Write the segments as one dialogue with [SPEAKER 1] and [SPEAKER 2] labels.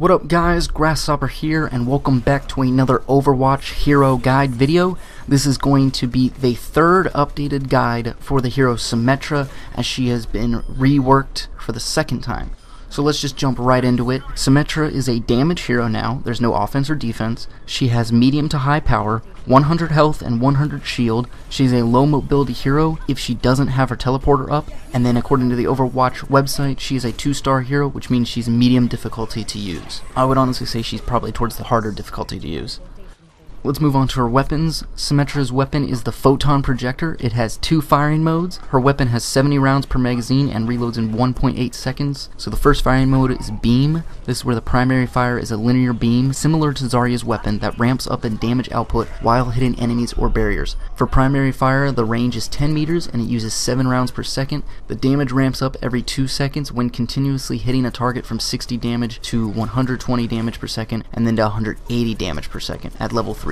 [SPEAKER 1] What up guys, Grasshopper here, and welcome back to another Overwatch hero guide video. This is going to be the third updated guide for the hero Symmetra, as she has been reworked for the second time. So let's just jump right into it. Symmetra is a damage hero now. There's no offense or defense. She has medium to high power, 100 health and 100 shield. She's a low mobility hero if she doesn't have her teleporter up. And then according to the Overwatch website, she is a 2-star hero, which means she's medium difficulty to use. I would honestly say she's probably towards the harder difficulty to use. Let's move on to her weapons. Symmetra's weapon is the Photon Projector. It has 2 firing modes. Her weapon has 70 rounds per magazine and reloads in 1.8 seconds. So the first firing mode is Beam. This is where the primary fire is a linear beam, similar to Zarya's weapon, that ramps up in damage output while hitting enemies or barriers. For primary fire, the range is 10 meters and it uses 7 rounds per second. The damage ramps up every 2 seconds when continuously hitting a target from 60 damage to 120 damage per second and then to 180 damage per second at level 3.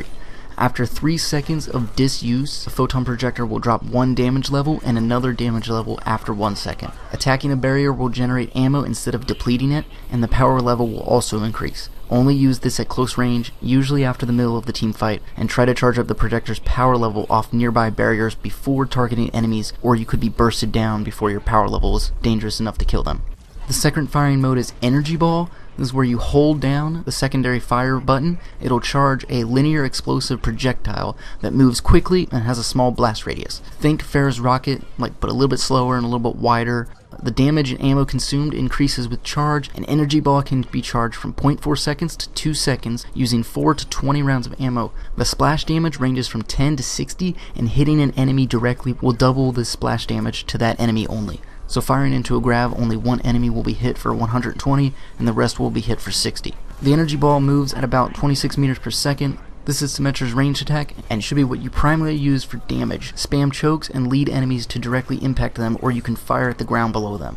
[SPEAKER 1] After 3 seconds of disuse, the Photon Projector will drop 1 damage level and another damage level after 1 second. Attacking a barrier will generate ammo instead of depleting it, and the power level will also increase. Only use this at close range, usually after the middle of the team fight, and try to charge up the projector's power level off nearby barriers before targeting enemies, or you could be bursted down before your power level is dangerous enough to kill them. The second firing mode is Energy Ball. This is where you hold down the secondary fire button. It'll charge a linear explosive projectile that moves quickly and has a small blast radius. Think Farrah's rocket, but a little bit slower and a little bit wider. The damage and ammo consumed increases with charge. An energy ball can be charged from 0.4 seconds to 2 seconds using 4 to 20 rounds of ammo. The splash damage ranges from 10 to 60, and hitting an enemy directly will double the splash damage to that enemy only. So firing into a grav, only one enemy will be hit for 120 and the rest will be hit for 60. The energy ball moves at about 26 meters per second. This is Symmetra's ranged attack and should be what you primarily use for damage. Spam chokes and lead enemies to directly impact them, or you can fire at the ground below them.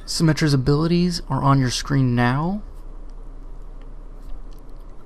[SPEAKER 1] Symmetra's abilities are on your screen now.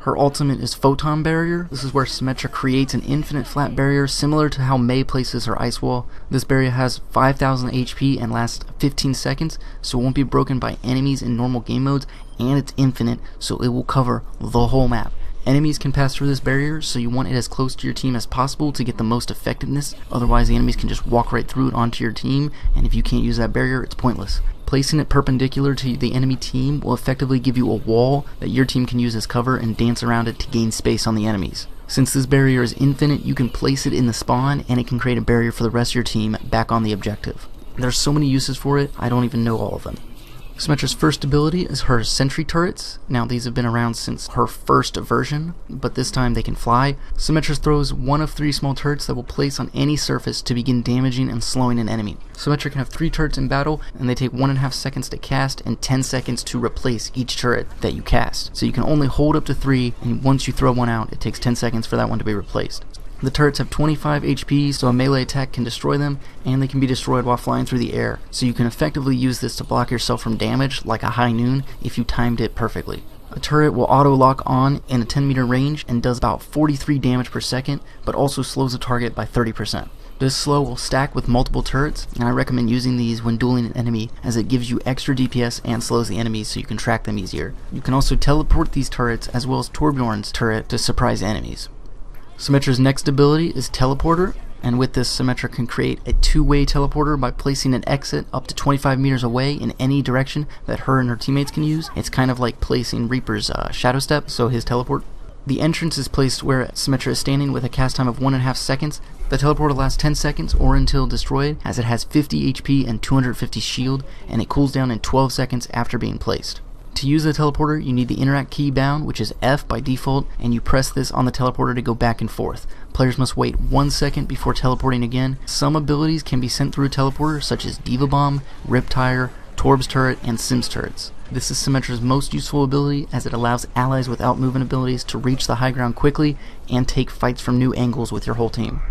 [SPEAKER 1] Her ultimate is Photon Barrier. This is where Symmetra creates an infinite flat barrier similar to how Mei places her ice wall. This barrier has 5,000 HP and lasts 15 seconds, so it won't be broken by enemies in normal game modes, and it's infinite, so it will cover the whole map. Enemies can pass through this barrier, so you want it as close to your team as possible to get the most effectiveness. Otherwise, the enemies can just walk right through it onto your team, and if you can't use that barrier, it's pointless. Placing it perpendicular to the enemy team will effectively give you a wall that your team can use as cover and dance around it to gain space on the enemies. Since this barrier is infinite, you can place it in the spawn and it can create a barrier for the rest of your team back on the objective. There's so many uses for it, I don't even know all of them. Symmetra's first ability is her sentry turrets. Now these have been around since her first version, but this time they can fly. Symmetra throws 1 of 3 small turrets that will place on any surface to begin damaging and slowing an enemy. Symmetra can have 3 turrets in battle, and they take 1.5 seconds to cast and 10 seconds to replace each turret that you cast. So you can only hold up to 3, and once you throw one out, it takes 10 seconds for that one to be replaced. The turrets have 25 HP, so a melee attack can destroy them, and they can be destroyed while flying through the air. So you can effectively use this to block yourself from damage, like a high noon, if you timed it perfectly. A turret will auto-lock on in a 10-meter range and does about 43 damage per second, but also slows a target by 30%. This slow will stack with multiple turrets, and I recommend using these when dueling an enemy, as it gives you extra DPS and slows the enemies so you can track them easier. You can also teleport these turrets as well as Torbjorn's turret to surprise enemies. Symmetra's next ability is Teleporter, and with this, Symmetra can create a 2-way teleporter by placing an exit up to 25 meters away in any direction that her and her teammates can use. It's kind of like placing Reaper's Shadow Step, so his teleport. The entrance is placed where Symmetra is standing with a cast time of 1.5 seconds. The teleporter lasts 10 seconds or until destroyed, as it has 50 HP and 250 shield, and it cools down in 12 seconds after being placed. To use the teleporter, you need the interact key bound, which is F by default, and you press this on the teleporter to go back and forth. Players must wait 1 second before teleporting again. Some abilities can be sent through a teleporter, such as Diva Bomb, Riptire, Torb's turret, and Sim's turrets. This is Symmetra's most useful ability, as it allows allies without movement abilities to reach the high ground quickly and take fights from new angles with your whole team.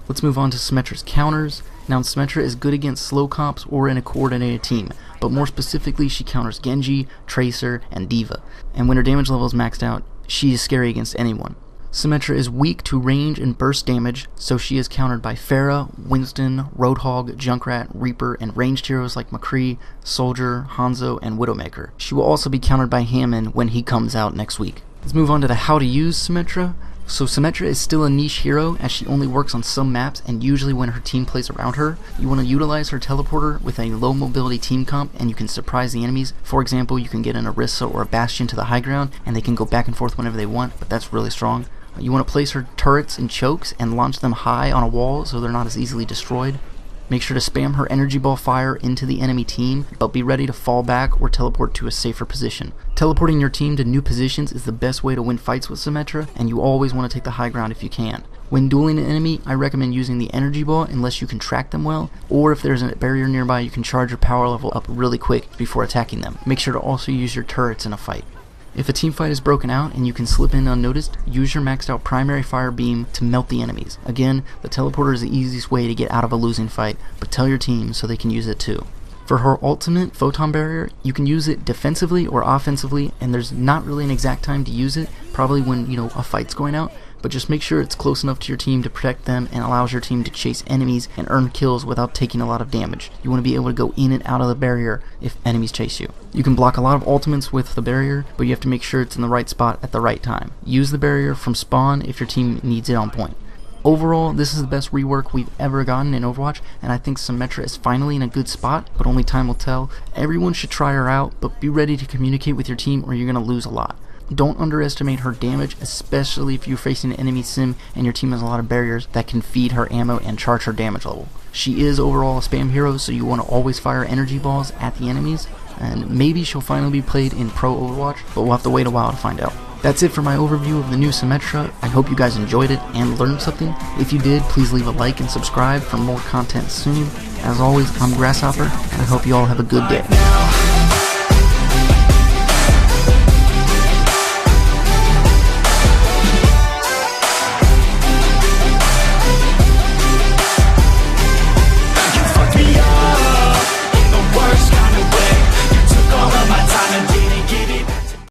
[SPEAKER 1] Let's move on to Symmetra's counters. Now Symmetra is good against slow comps or in a coordinated team, but more specifically she counters Genji, Tracer, and Diva, and when her damage level is maxed out, she is scary against anyone. Symmetra is weak to range and burst damage, so she is countered by Pharah, Winston, Roadhog, Junkrat, Reaper, and ranged heroes like McCree, Soldier, Hanzo, and Widowmaker. She will also be countered by Hammond when he comes out next week. Let's move on to the how to use Symmetra. So Symmetra is still a niche hero as she only works on some maps and usually when her team plays around her. You want to utilize her teleporter with a low mobility team comp and you can surprise the enemies. For example, you can get an Orisa or a Bastion to the high ground and they can go back and forth whenever they want, but that's really strong. You want to place her turrets and chokes and launch them high on a wall so they're not as easily destroyed. Make sure to spam her energy ball fire into the enemy team, but be ready to fall back or teleport to a safer position. Teleporting your team to new positions is the best way to win fights with Symmetra, and you always want to take the high ground if you can. When dueling an enemy, I recommend using the energy ball unless you can track them well, or if there's a barrier nearby you can charge your power level up really quick before attacking them. Make sure to also use your turrets in a fight. If a team fight is broken out and you can slip in unnoticed, use your maxed out primary fire beam to melt the enemies. Again, the teleporter is the easiest way to get out of a losing fight, but tell your team so they can use it too. For her ultimate, Photon Barrier, you can use it defensively or offensively, and there's not really an exact time to use it, probably when, a fight's going out, but just make sure it's close enough to your team to protect them and allows your team to chase enemies and earn kills without taking a lot of damage. You want to be able to go in and out of the barrier if enemies chase you. You can block a lot of ultimates with the barrier, but you have to make sure it's in the right spot at the right time. Use the barrier from spawn if your team needs it on point. Overall, this is the best rework we've ever gotten in Overwatch, and I think Symmetra is finally in a good spot, but only time will tell. Everyone should try her out, but be ready to communicate with your team or you're going to lose a lot. Don't underestimate her damage, especially if you're facing an enemy sim and your team has a lot of barriers that can feed her ammo and charge her damage level. She is overall a spam hero, so you want to always fire energy balls at the enemies, and maybe she'll finally be played in Pro Overwatch, but we'll have to wait a while to find out. That's it for my overview of the new Symmetra. I hope you guys enjoyed it and learned something. If you did, please leave a like and subscribe for more content soon. As always, I'm Grasshopper, and I hope you all have a good day.